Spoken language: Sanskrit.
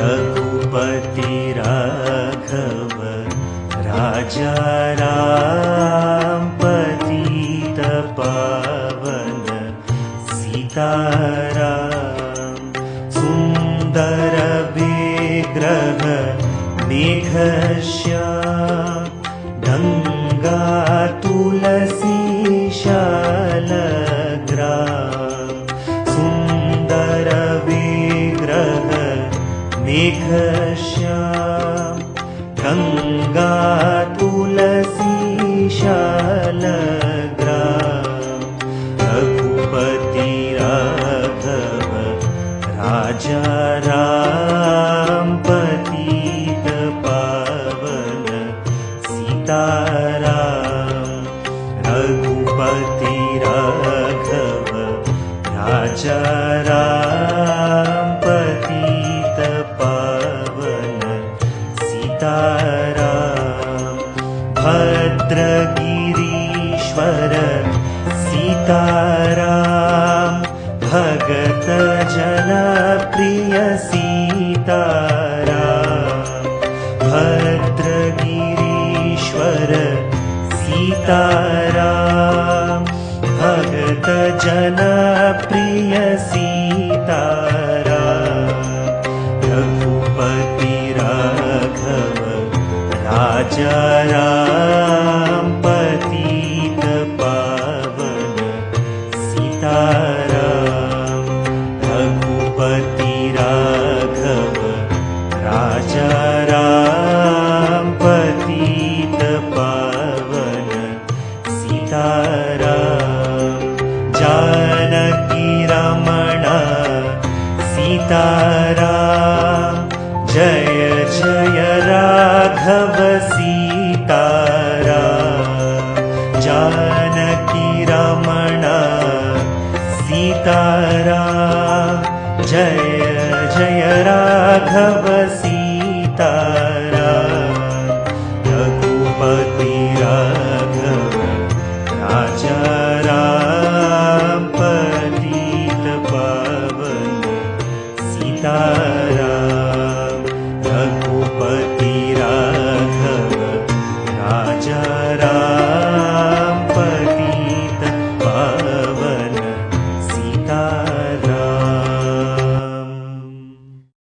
रघुपति राघव राजा राम पतित पावन सीताराम। सुंदर विग्रह मेघश्याम गंगा तुलसी शालग्राम। सुंदर विग्रह मेघश्याम गंगा तुलसी शालग्राम। रघुपति राघव राजा राम पतित पावन सीताराम। रघुपति राघव राजा राम पतित पावन सीताराम। भद्रगिरीश्वर सीताराम भगत जन प्रिय सीताराम। भद्रगिरीश्वर सीताराम भगत जन प्रिय सीताराम। रघुपति राघव राजा राम पतित पावन सीताराम। रघुपति राघव राजा राम पतित पावन सीताराम। जानकी रमण सीताराम जय जय राघव सीताराम। जानकी रमण सीताराम जय जय राघव सीताराम।